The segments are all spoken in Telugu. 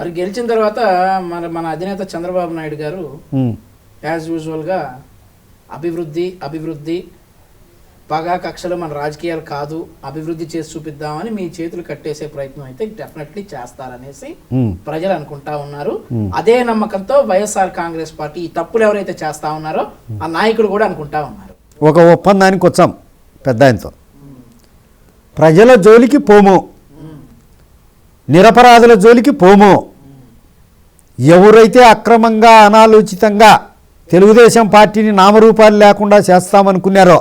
మరి గెలిచిన తర్వాత మన అధినేత చంద్రబాబు నాయుడు గారు యాజ్ యూజువల్గా అభివృద్ధి పగా కక్షలు మన రాజకీయాలు కాదు, అభివృద్ధి చేసి చూపిద్దామని మీ చేతులు కట్టేసే ప్రయత్నం అయితే డెఫినెట్లీ చేస్తారనేసి ప్రజలు అనుకుంటా ఉన్నారు. అదే నమ్మకంతో వైఎస్ఆర్ కాంగ్రెస్ పార్టీ ఈ తప్పులు ఎవరైతే చేస్తా ఉన్నారో ఆ నాయకులు కూడా అనుకుంటా ఉన్నారు. ఒక ఒప్పందానికి వచ్చాం పెద్ద ఆయనతో, ప్రజల జోలికి పోము, నిరపరాధుల జోలికి పోము, ఎవరైతే అక్రమంగా అనాలోచితంగా తెలుగుదేశం పార్టీని నామరూపాలు లేకుండా చేస్తామనుకున్నారో,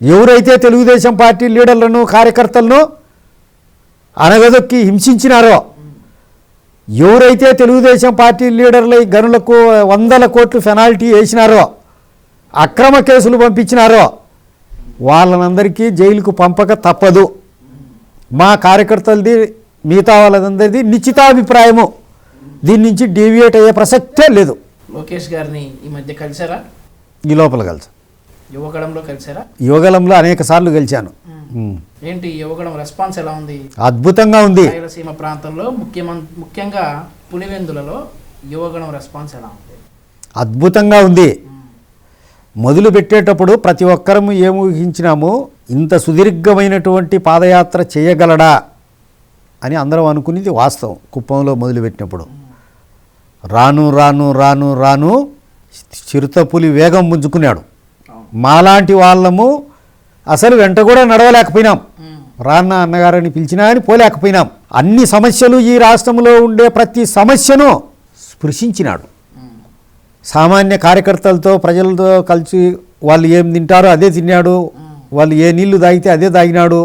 ఎవరైతే తెలుగుదేశం పార్టీ లీడర్లను కార్యకర్తలను అనగదొక్కి హింసించినారో, ఎవరైతే తెలుగుదేశం పార్టీ లీడర్ల గనులకు 100 కోట్లు పెనాల్టీ వేసినారో, అక్రమ కేసులు పంపించినారో వాళ్ళనందరికీ జైలుకు పంపక తప్పదు. మా కార్యకర్తలది మిగతా వాళ్ళందరిది నిశ్చితాభిప్రాయము, దీని నుంచి డీవియేట్ అయ్యే ప్రసక్తే లేదు. లోకేష్ గారిని ఈ మధ్య కలిసారా? ఈ లోపల కలిసి యువగడంలో కలిసారా? యువగలంలో అనేక సార్లు గెలిచాను. ఏంటి యువగడం రెస్పాన్స్ ఎలా ఉంది? అద్భుతంగా ఉంది. రాయలసీమ ప్రాంతంలో ముఖ్యంగా పులివెందులలో యువగడం రెస్పాన్స్ ఎలా ఉంది? అద్భుతంగా ఉంది. మొదలు పెట్టేటప్పుడు ప్రతి ఒక్కరము ఏమి ఊహించినాము, ఇంత సుదీర్ఘమైనటువంటి పాదయాత్ర చేయగలడా అని అందరం అనుకునేది వాస్తవం. కుప్పంలో మొదలుపెట్టినప్పుడు రాను రాను రాను రాను చిరుతపులి వేగం పుంజుకున్నాడు. మాలాంటి వాళ్ళము అసలు వెంట కూడా నడవలేకపోయినాం. రాన్న అన్నగారని పిలిచినా అని పోలేకపోయినాం. అన్ని సమస్యలు, ఈ రాష్ట్రంలో ఉండే ప్రతి సమస్యను స్పృశించినాడు. సామాన్య కార్యకర్తలతో ప్రజలతో కలిసి వాళ్ళు ఏం తింటారో అదే తిన్నాడు, వాళ్ళు ఏ నీళ్లు తాగితే అదే తాగినాడు.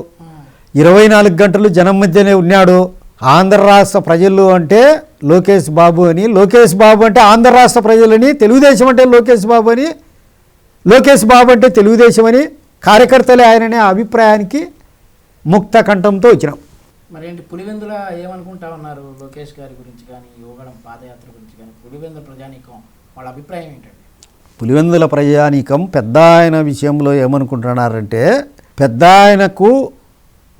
24 గంటలు జనం మధ్యనే ఉన్నాడు. ఆంధ్ర రాష్ట్ర ప్రజలు అంటే లోకేష్ బాబు అని, లోకేష్ బాబు అంటే ఆంధ్ర రాష్ట్ర ప్రజలని, తెలుగుదేశం అంటే లోకేష్ బాబు అని, లోకేష్ బాబు అంటే తెలుగుదేశం అని కార్యకర్తలే ఆయననే అభిప్రాయానికి ముక్త కంఠంతో వచ్చినాం. మరేంటి పులివెందుల ఏమనుకుంటా ఉన్నారు లోకేష్ గారి గురించి కానీ, యువగడం పాదయాత్ర గురించి కానీ? పులివెందుల ప్రజానీకం వాళ్ళ అభిప్రాయం ఏంటండి? పులివెందుల ప్రజానీకం పెద్ద ఆయన విషయంలో ఏమనుకుంటున్నారంటే, పెద్ద ఆయనకు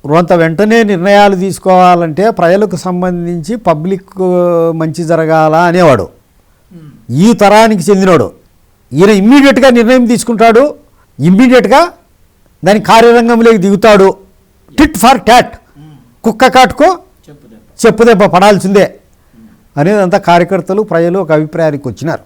కొంత వెంటనే నిర్ణయాలు తీసుకోవాలంటే ప్రజలకు సంబంధించి పబ్లిక్ మంచి జరగాల అనేవాడు. ఈ తరానికి చెందినవాడు. ఈయన ఇమ్మీడియట్గా నిర్ణయం తీసుకుంటాడు, ఇమ్మీడియట్గా దాని కార్యరంగంలోకి దిగుతాడు. టిట్ ఫర్ టాట్, కుక్క కాటుకో చెప్పుదెబ్బ పడాల్సిందే అనేది అంతా కార్యకర్తలు ప్రజలు ఒక అభిప్రాయానికి వచ్చినారు.